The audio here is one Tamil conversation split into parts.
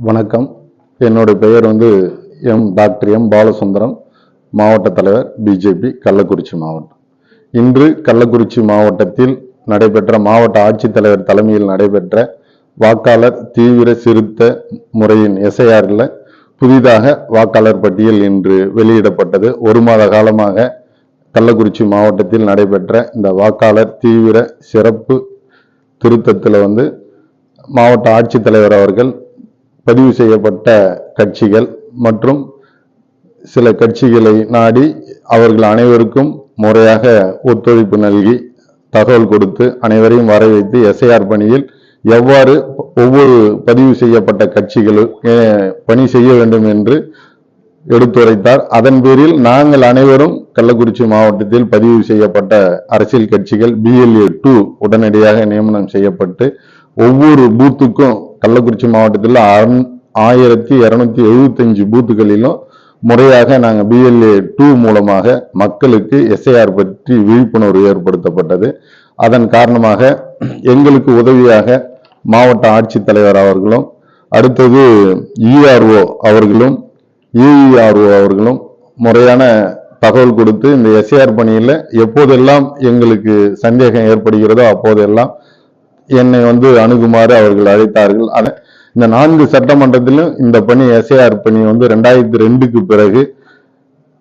வணக்கம். என்னுடைய பெயர் டாக்டர் எம் பாலசுந்தரம், மாவட்ட தலைவர் பிஜேபி கள்ளக்குறிச்சி மாவட்டம். இன்று கள்ளக்குறிச்சி மாவட்டத்தில் நடைபெற்ற மாவட்ட ஆட்சித்தலைவர் தலைமையில் நடைபெற்ற வாக்காளர் தீவிர திருத்த முறையின் எஸ்ஐஆரில் புதிதாக வாக்காளர் பட்டியல் இன்று வெளியிடப்பட்டது. ஒரு மாத காலமாக கள்ளக்குறிச்சி மாவட்டத்தில் நடைபெற்ற இந்த வாக்காளர் தீவிர சிறப்பு திருத்தத்தில் மாவட்ட ஆட்சித்தலைவர் அவர்கள் பதிவு செய்யப்பட்ட கட்சிகள் மற்றும் சில கட்சிகளை நாடி அவர்கள் அனைவருக்கும் முறையாக ஒத்துழைப்பு நல்கி தகவல் கொடுத்து அனைவரையும் வர வைத்து எஸ்ஐஆர் பணியில் எவ்வாறு ஒவ்வொரு பதிவு செய்யப்பட்ட கட்சிகளும் பணி செய்ய வேண்டும் என்று எடுத்துரைத்தார். அதன் பேரில் நாங்கள் அனைவரும் கள்ளக்குறிச்சி மாவட்டத்தில் பதிவு செய்யப்பட்ட அரசியல் கட்சிகள் BLA 2 உடனடியாக நியமனம் செய்யப்பட்டு ஒவ்வொரு பூத்துக்கும் கள்ளக்குறிச்சி மாவட்டத்தில் 1275 பூத்துகளிலும் முறையாக நாங்கள் BLA 2 மூலமாக மக்களுக்கு எஸ்ஐஆர் பற்றி விழிப்புணர்வு ஏற்படுத்தப்பட்டது. அதன் காரணமாக எங்களுக்கு உதவியாக மாவட்ட ஆட்சித்தலைவர் அவர்களும், அடுத்தது ERO அவர்களும், AERO அவர்களும் முறையான தகவல் கொடுத்து இந்த எஸ்ஐஆர் பணியில் எப்போதெல்லாம் எங்களுக்கு சந்தேகம் ஏற்படுகிறதோ அப்போதெல்லாம் என்னை அணுகுமாறு அவர்கள் அழைத்தார்கள். இந்த 4 சட்டமன்றத்திலும் இந்த பணி எஸ்ஐஆர் பணி 2002க்கு பிறகு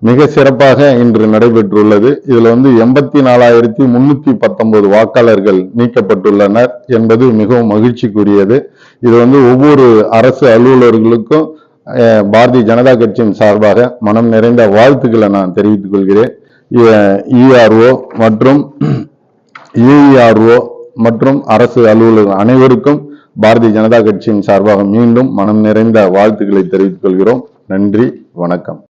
மிக சிறப்பாக இன்று நடைபெற்றுள்ளது. இதுல 84,319 வாக்காளர்கள் நீக்கப்பட்டுள்ளனர் என்பது மிகவும் மகிழ்ச்சிக்குரியது. இது ஒவ்வொரு அரசு அலுவலர்களுக்கும் பாரதிய ஜனதா கட்சியின் சார்பாக மனம் நிறைந்த வாழ்த்துக்களை நான் தெரிவித்துக் கொள்கிறேன். ERO மற்றும் AERO மற்றும் அரசு அலுவலர்கள் அனைவருக்கும் பாரதிய ஜனதா கட்சியின் சார்பாக மீண்டும் மனம் நிறைந்த வாழ்த்துக்களை தெரிவித்துக் கொள்கிறோம். நன்றி, வணக்கம்.